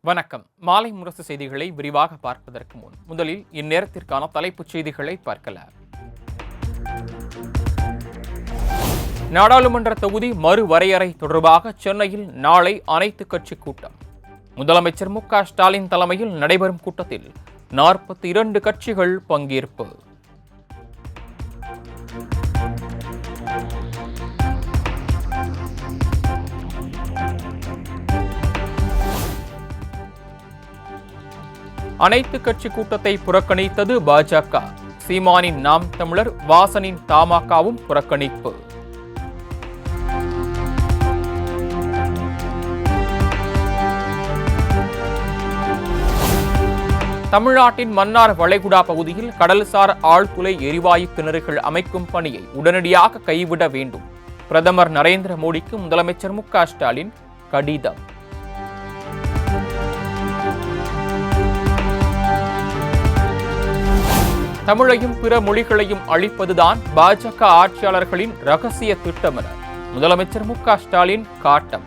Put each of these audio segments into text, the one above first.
வணக்கம். மாலை முரசு செய்திகளை விரிவாக பார்ப்பதற்கு முன் முதலில் இந்நேரத்திற்கான தலைப்புச் செய்திகளை பார்க்கலாம். நாடாளுமன்ற தொகுதி மறுவரையறை தொடர்பாக சென்னையில் நாளை அனைத்துக் கட்சி கூட்டம். முதலமைச்சர் மு.க.ஸ்டாலின் தலைமையில் நடைபெறும் கூட்டத்தில் 42 கட்சிகள் பங்கேற்பு. அனைத்து கட்சி கூட்டத்தை புறக்கணித்தது பாஜக. சீமானின் நாம் தமிழர், வாசனின் தமாகவும் புறக்கணிப்பு. தமிழ்நாட்டின் மன்னார் வளைகுடா பகுதியில் கடல்சார் ஆழ்துளை எரிவாயு கிணறுகள் அமைக்கும் பணியை உடனடியாக கைவிட வேண்டும். பிரதமர் நரேந்திர மோடிக்கு முதலமைச்சர் மு.க.ஸ்டாலின் கடிதம். தமிழையும் பிற மொழிகளையும் அழிப்பதுதான் பாஜக ஆட்சியாளர்களின் ரகசிய திட்டம் என முதலமைச்சர் மு.க.ஸ்டாலின் காட்டம்.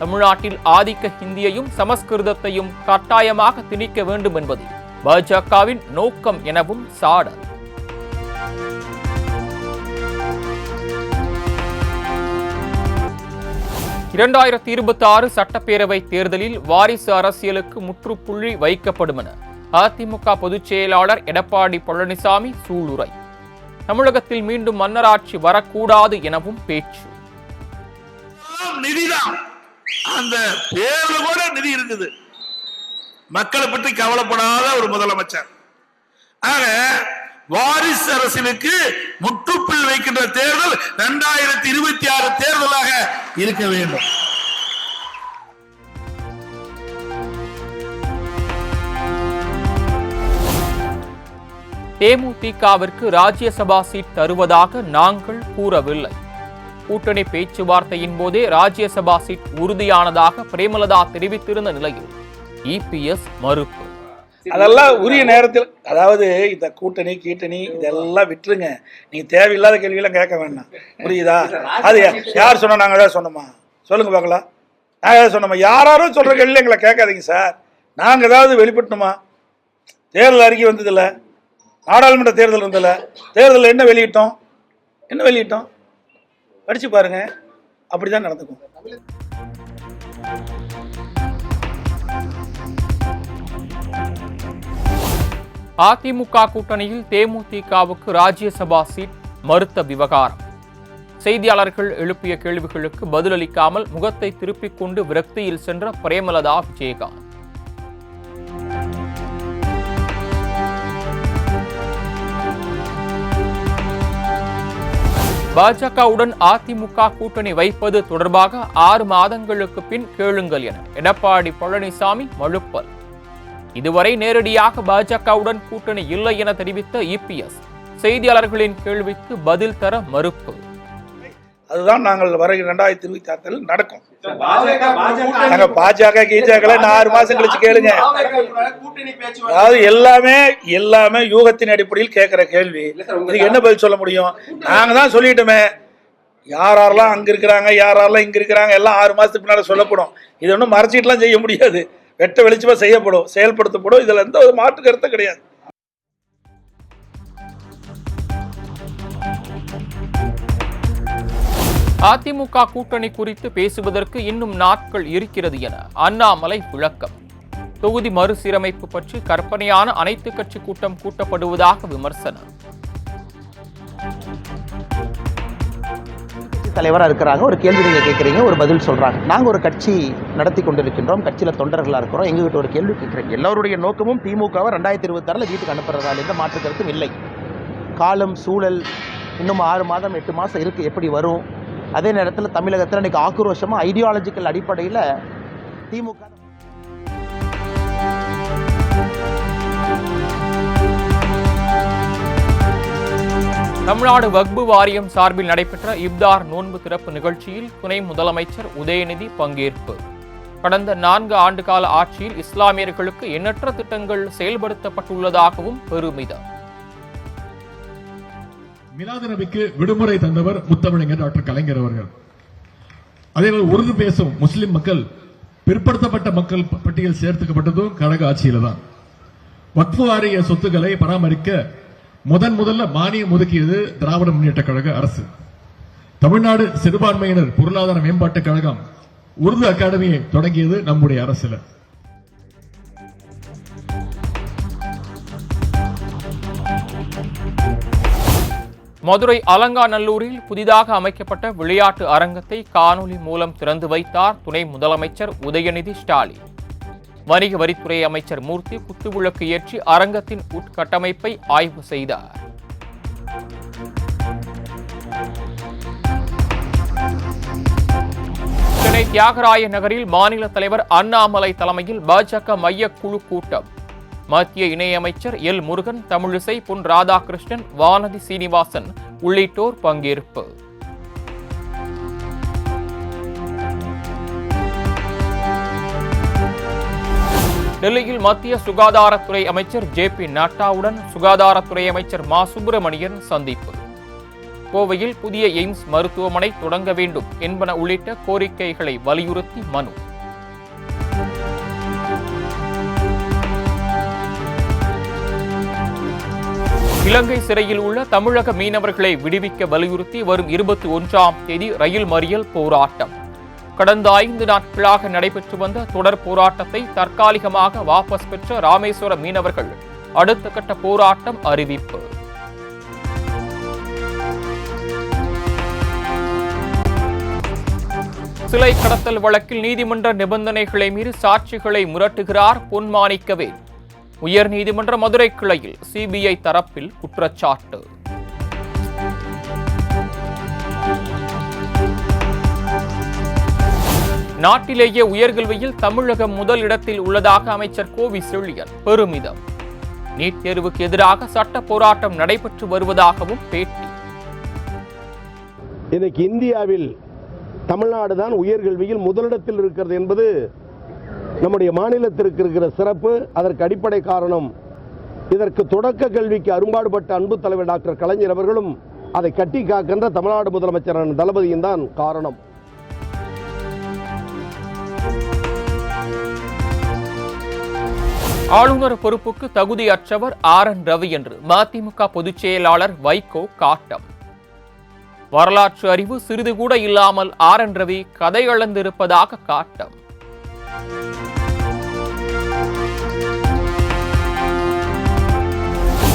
தமிழ்நாட்டில் ஆதிக்க ஹிந்தியையும் சமஸ்கிருதத்தையும் கட்டாயமாக திணிக்க வேண்டும் என்பது பாஜகவின் நோக்கம் எனவும் சாடல். இரண்டாயிரத்தி 26 சட்டப்பேரவை தேர்தலில் வாரிசு அரசியலுக்கு முற்றுப்புள்ளி வைக்கப்படும் என அதிமுக பொதுச் செயலாளர் எடப்பாடி பழனிசாமி சூளுரை. தமிழகத்தில் மீண்டும் மன்னராட்சி வரக்கூடாது எனவும் பேச்சு. நிதிதான் அந்த பேர்ல கூட நிதி இருக்குது. மக்களை பற்றி கவலைப்படாத ஒரு முதலமைச்சர். ஆக வாரிசு அரசியலுக்கு முற்றுப்புள்ளி வைக்கின்ற தேர்தல் 2026 தேர்தலாக இருக்க வேண்டும். தேமுதிகவிற்கு ராஜ்யசபா சீட் தருவதாக நாங்கள் கூறவில்லை. கூட்டணி பேச்சுவார்த்தையின் போதே ராஜ்யசபா சீட் உறுதியானதாக பிரேமலதா தெரிவித்திருந்த நிலையில் இபிஎஸ் மறுப்பு. அதெல்லாம் உரிய நேரத்தில், அதாவது இந்த கூட்டணி இதெல்லாம் விட்டுருங்க. நீங்க தேவையில்லாத கேள்வியெல்லாம் கேட்க வேண்டாம், புரியுதா? அது யார் சொன்னா? நாங்க ஏதாவது சொன்னோமா? சொல்லுங்க பார்க்கலாம். நாங்கள் ஏதாவது சொன்னோமா? யாரும் சொல்ற கேள்வி எங்களை கேட்காதீங்க சார். நாங்கள் ஏதாவது வெளிப்பட்டணுமா? தேர்தல் அறிக்கை வந்ததில்லை, நாடாளுமன்ற தேர்தல் இருந்ததில்ல. தேர்தலில் என்ன வெளியிட்டோம் படிச்சு பாருங்க. அப்படிதான் நடந்துக்கும். அதிமுக கூட்டணியில் தேமுதிகவுக்கு ராஜ்யசபா சீட் மறுத்த விவகாரம். செய்தியாளர்கள் எழுப்பிய கேள்விகளுக்கு பதிலளிக்காமல் முகத்தை திருப்பிக் கொண்டு விரக்தியில் சென்ற பிரேமலதா விஜயகாந்த். பாஜகவுடன் அதிமுக கூட்டணி வைப்பது தொடர்பாக 6 மாதங்களுக்கு பின் கேளுங்கள் என எடப்பாடி பழனிசாமி மழுப்பல். இதுவரை நேரடியாக பாஜகவுடன் கூட்டணி இல்லை என தெரிவித்த இபிஎஸ் செய்தியாளர்களின் கேள்விக்கு பதில் தர மறுப்பு. அதுதான் நாங்கள் வருகிற 2026 நடக்கும். பாஜக கீஜாக்களை 6 மாசம் கழிச்சு கேளுங்க. அதாவது எல்லாமே யூகத்தின் அடிப்படையில் கேட்கிற கேள்வி. இதுக்கு என்ன பதில் சொல்ல முடியும்? நாங்க தான் சொல்லிட்டோமே, யாரெல்லாம் அங்க இருக்கிறாங்க, யாரெல்லாம் இங்க இருக்கிறாங்க, எல்லாம் 6 மாசத்துக்கு பின்னால சொல்லப்படும். இது ஒன்றும் மறைச்சிட்டுலாம் செய்ய முடியாது. வெட்ட வெளிச்சமா செய்யப்படும், செயல்படுத்தப்படும். இதுல எந்த ஒரு மாற்று கருத்து கிடையாது. அதிமுக கூட்டணி குறித்து பேசுவதற்கு இன்னும் நாட்கள் இருக்கிறது என அண்ணாமலை விளக்கம். தொகுதி மறுசீரமைப்பு பற்றி கற்பனையான அனைத்து கட்சி கூட்டம் கூட்டப்படுவதாக விமர்சனம். தலைவராக இருக்கிறாங்க, ஒரு கேள்வி நீங்கள் கேட்குறீங்க, ஒரு பதில் சொல்கிறாங்க. நாங்கள் ஒரு கட்சி நடத்தி கொண்டிருக்கின்றோம், கட்சியில் தொண்டர்களாக இருக்கிறோம், எங்ககிட்ட ஒரு கேள்வி கேட்குறீங்க. எல்லோருடைய நோக்கமும் திமுகவை 2026 வீட்டுக்கு அனுப்புறதால் எந்த மாற்று கருத்தும் இல்லை. காலம் சூழல் இன்னும் 6 மாதம் 8 மாதம் இருக்குது, எப்படி வரும்? அதே நேரத்தில் தமிழகத்தில் இன்றைக்கி ஆக்ரோஷமாக ஐடியாலஜிக்கல் அடிப்படையில் திமுக. தமிழ்நாடு வக்பு வாரியம் சார்பில் நடைபெற்ற இப்தார் நோன்பு திறப்பு நிகழ்ச்சியில் துணை முதலமைச்சர் உதயநிதி பங்கேற்பு. கடந்த 4 ஆண்டுகால ஆட்சியில் இஸ்லாமியர்களுக்கு எண்ணற்ற திட்டங்கள் செயல்படுத்தப்பட்டுள்ளதாகவும் பெருமிதம். மிலாது நபிக்கு விடுமுறை தந்தவர் முத்தமிழர் டாக்டர் கலைஞர் அவர்கள். அதேபோல் உருது பேசும் முஸ்லிம் மக்கள் பிற்படுத்தப்பட்ட மக்கள் பட்டியல் சேர்த்துக்கப்பட்டதும் கழக ஆட்சியில தான். வக்ஃபு வாரிய சொத்துக்களை பராமரிக்க முதல்ல மானியம் ஒதுக்கியது திராவிட முன்னேற்ற கழக அரசு. தமிழ்நாடு சிறுபான்மையினர் பொருளாதார மேம்பாட்டுக் கழகம் உருது அகாடமியை தொடங்கியது நம்முடைய அரசுல. மதுரை அலங்காநல்லூரில் புதிதாக அமைக்கப்பட்ட விளையாட்டு அரங்கத்தை காணொலி மூலம் திறந்து வைத்தார் துணை முதலமைச்சர் உதயநிதி ஸ்டாலின். வணிக வரித்துறை அமைச்சர் மூர்த்தி குத்துவிளக்கு ஏற்றி அரங்கத்தின் உட்கட்டமைப்பை ஆய்வு செய்தார். சென்னை தியாகராய நகரில் மாநில தலைவர் அண்ணாமலை தலைமையில் பாஜக மைய குழு கூட்டம். மத்திய இணையமைச்சர் எல் முருகன், தமிழிசை, பொன் ராதாகிருஷ்ணன், வானதி சீனிவாசன் உள்ளிட்டோர் பங்கேற்பு. டெல்லியில் மத்திய சுகாதாரத்துறை அமைச்சர் ஜே.பி. நட்டாவுடன் சுகாதாரத்துறை அமைச்சர் மா. சுப்பிரமணியன் சந்திப்பு. கோவையில் புதிய எய்ம்ஸ் மருத்துவமனை தொடங்க வேண்டும் என்பன உள்ளிட்ட கோரிக்கைகளை வலியுறுத்தி மனு. இலங்கை சிறையில் உள்ள தமிழக மீனவர்களை விடுவிக்க வலியுறுத்தி வரும் 21ஆம் தேதி ரயில் மறியல் போராட்டம். கடந்த 5 நாட்களாக நடைபெற்று வந்த தொடர் போராட்டத்தை தற்காலிகமாக வாபஸ் பெற்ற ராமேஸ்வர மீனவர்கள் அடுத்த கட்ட போராட்டம் அறிவிப்பு. சிலை கடத்தல் வழக்கில் நீதிமன்ற நிபந்தனைகளை மீறி சாட்சிகளை மிரட்டுகிறார் பொன்மாணிக்கவேல். உயர்நீதிமன்ற மதுரை கிளையில் சிபிஐ தரப்பில் குற்றச்சாட்டு. நாட்டிலேயே உயர்கல்வியில் தமிழகம் முதல் இடத்தில் உள்ளதாக அமைச்சர் கோவி செழியன் பெருமிதம். நீட் தேர்வுக்கு எதிராக சட்ட போராட்டம் நடைபெற்று வருவதாகவும் பேட்டி. இன்னைக்கு இந்தியாவில் தமிழ்நாடு தான் உயர்கல்வியில் முதலிடத்தில் இருக்கிறது என்பது நம்முடைய மாநிலத்திற்கு இருக்கிற சிறப்பு. அதற்கு அடிப்படை காரணம், இதற்கு தொடக்க கல்விக்கு அரும்பாடுபட்ட அன்பு தலைவர் டாக்டர் கலைஞர் அவர்களும் அதை கட்டி காக்கின்ற தமிழ்நாடு முதலமைச்சரான தளபதியும் தான் காரணம். ஆளுநர் பொறுப்புக்கு தகுதியற்றவர் ஆர்.என். ரவி என்று மதிமுக பொதுச் செயலாளர் வைகோ காட்டம். வரலாற்று அறிவு சிறிது கூட இல்லாமல் ஆர்.என். ரவி கதையளந்திருப்பதாக காட்டம்.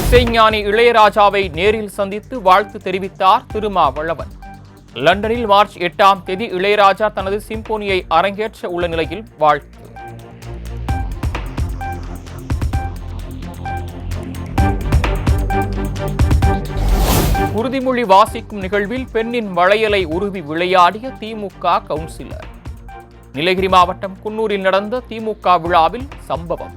இசைஞானி இளையராஜாவை நேரில் சந்தித்து வாழ்த்து தெரிவித்தார் திருமாவளவன். லண்டனில் மார்ச் 8ஆம் தேதி இளையராஜா தனது சிம்போனியை அரங்கேற்ற உள்ள நிலையில் வாழ்த்து. உறுதிமொழி வாசிக்கும் நிகழ்வில் பெண்ணின் வளையலை உருவி விளையாடிய திமுக கவுன்சிலர். நீலகிரி மாவட்டம் குன்னூரில் நடந்த திமுக விழாவில் சம்பவம்.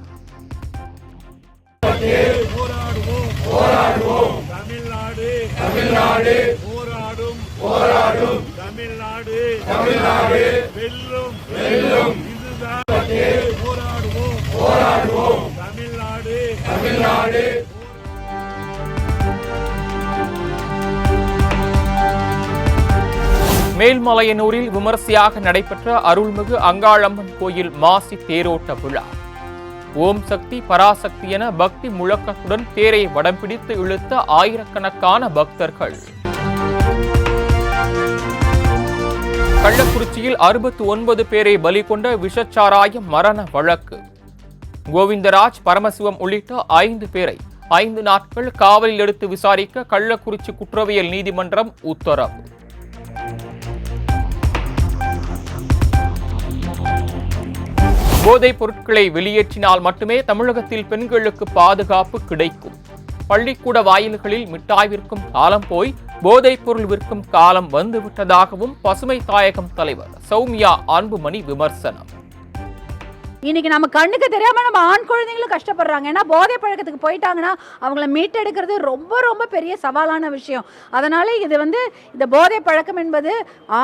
தமிழ்நாடு போராடும் போராடும் தமிழ்நாடு தமிழ்நாடு வெல்லும் வெல்லும் இதுதான் போராடுவோம் போராடுவோம் தமிழ்நாடு தமிழ்நாடு. மேல்மலையனூரில் விமர்சையாக நடைபெற்ற அருள்மிகு அங்காளம்மன் கோயில் மாசி தேரோட்ட விழா. ஓம் சக்தி பராசக்தி என பக்தி முழக்கத்துடன் தேரை வடம் பிடித்து இழுத்த ஆயிரக்கணக்கான பக்தர்கள். கள்ளக்குறிச்சியில் 69 பேரை பலி கொண்ட விஷச்சாராய மரண வழக்கு. கோவிந்தராஜ், பரமசிவம் உள்ளிட்ட 5 பேரை 5 நாட்கள் காவலில் எடுத்து விசாரிக்க கள்ளக்குறிச்சி குற்றவியல் நீதிமன்றம் உத்தரவு. போதைப் பொருட்களை வெளியேற்றினால் மட்டுமே தமிழகத்தில் பெண்களுக்கு பாதுகாப்பு கிடைக்கும். பள்ளிக்கூட வாயில்களில் மிட்டாய் விற்கும் காலம் போய் போதைப் பொருள் விற்கும் காலம் வந்துவிட்டதாகவும் பசுமை தாயகம் தலைவர் சௌமியா அன்புமணி விமர்சனம். இன்னைக்கு நம்ம கண்ணுக்கு தெரியாம நம்ம ஆண் குழந்தைங்களும் கஷ்டப்படுறாங்க. ஏன்னா போதை பழக்கத்துக்கு போயிட்டாங்கன்னா அவங்கள மீட்டெடுக்கிறது ரொம்ப ரொம்ப பெரிய சவாலான விஷயம். அதனால இது இந்த போதை பழக்கம் என்பது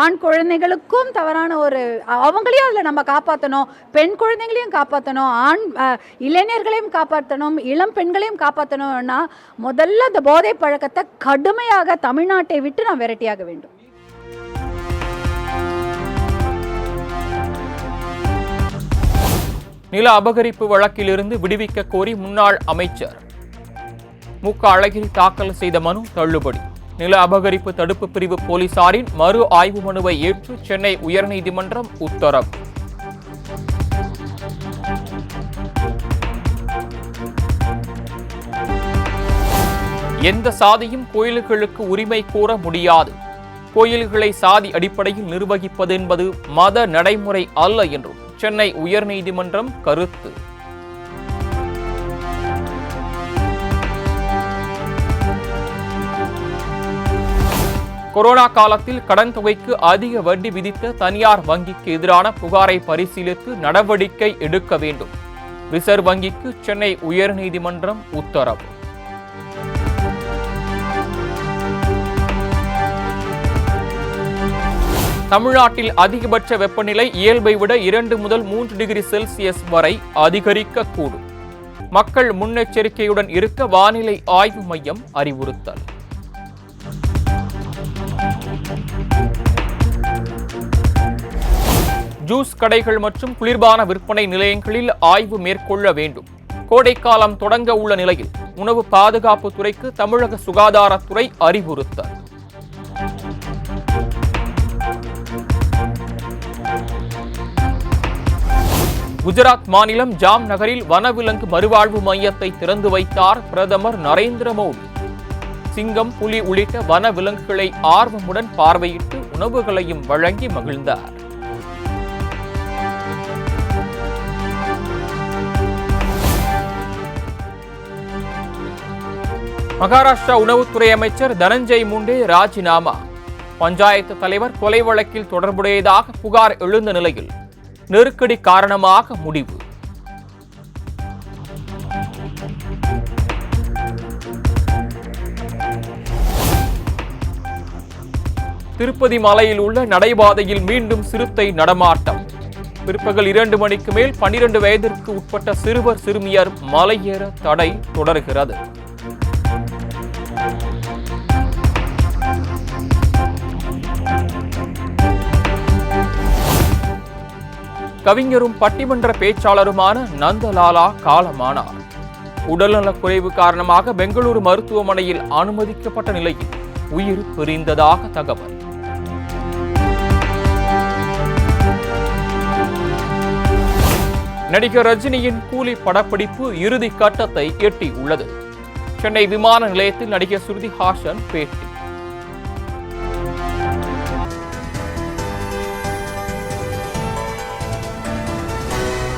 ஆண் குழந்தைகளுக்கும் தவறான ஒரு, அவங்களையும் அதில் நம்ம காப்பாற்றணும், பெண் குழந்தைகளையும் காப்பாற்றணும், இளைஞர்களையும் காப்பாற்றணும், இளம் பெண்களையும் காப்பாற்றணும்னா முதல்ல இந்த போதை பழக்கத்தை கடுமையாக தமிழ்நாட்டை விட்டு நாம் விரட்டியாக வேண்டும். நில அபகரிப்பு வழக்கிலிருந்து விடுவிக்க கோரி முன்னாள் அமைச்சர் அழகிரி தாக்கல் செய்த மனு தள்ளுபடி. நில அபகரிப்பு தடுப்பு பிரிவு போலீசாரின் மறு ஆய்வு மனுவை ஏற்று சென்னை உயர்நீதிமன்றம் உத்தரவு. எந்த சாதியும் கோயில்களுக்கு உரிமை கோர முடியாது. கோயில்களை சாதி அடிப்படையில் நிர்வகிப்பது என்பது மத நடைமுறை அல்ல என்றும் சென்னை உயர்நீதிமன்றம் கருத்து. கொரோனா காலத்தில் கடன் தொகைக்கு அதிக வட்டி விதித்த தனியார் வங்கிக்கு எதிரான புகாரை பரிசீலித்து நடவடிக்கை எடுக்க வேண்டும். ரிசர்வ் வங்கிக்கு சென்னை உயர்நீதிமன்றம் உத்தரவு. தமிழ்நாட்டில் அதிகபட்ச வெப்பநிலை இயல்பை விட 2 முதல் 3 டிகிரி செல்சியஸ் வரை அதிகரிக்கக்கூடும். மக்கள் முன்னெச்சரிக்கையுடன் இருக்க வானிலை ஆய்வு மையம் அறிவுறுத்தல். ஜூஸ் கடைகள் மற்றும் குளிர்பான விற்பனை நிலையங்களில் ஆய்வு மேற்கொள்ள வேண்டும். கோடைக்காலம் தொடங்க உள்ள நிலையில் உணவு பாதுகாப்பு துறைக்கு தமிழக சுகாதாரத்துறை அறிவுறுத்தல். குஜராத் மாநிலம் ஜாம் நகரில் வனவிலங்கு மறுவாழ்வு மையத்தை திறந்து வைத்தார் பிரதமர் நரேந்திர மோடி. சிங்கம், புலி உள்ளிட்ட வனவிலங்குகளை ஆர்வமுடன் பார்வையிட்டு உணவுகளையும் வழங்கி மகிழ்ந்தார். மகாராஷ்டிரா உணவுத்துறை அமைச்சர் தனஞ்சய் முண்டே ராஜினாமா. பஞ்சாயத்து தலைவர் கொலை வழக்கில் தொடர்புடையதாக புகார் எழுந்த நிலையில் நெருக்கடி காரணமாக முடிவு. திருப்பதி மலையில் உள்ள நடைபாதையில் மீண்டும் சிறுத்தை நடமாட்டம். பிற்பகல் 2 மணிக்கு மேல் 12 வயதிற்கு உட்பட்ட சிறுவர் சிறுமியர் மலையேற தடை தொடர்கிறது. கவிஞரும் பட்டிமன்ற பேச்சாளருமான நந்தலாலா காலமானார். உடல்நலக் குறைவு காரணமாக பெங்களூரு மருத்துவமனையில் அனுமதிக்கப்பட்ட நிலையில் உயிர் பிரிந்ததாக தகவல். நடிகர் ரஜினியின் கூலி படப்பிடிப்பு இறுதி கட்டத்தை எட்டியுள்ளது. சென்னை விமான நிலையத்தில் நடிகர் ஸ்ருதி ஹாசன் பேட்டி.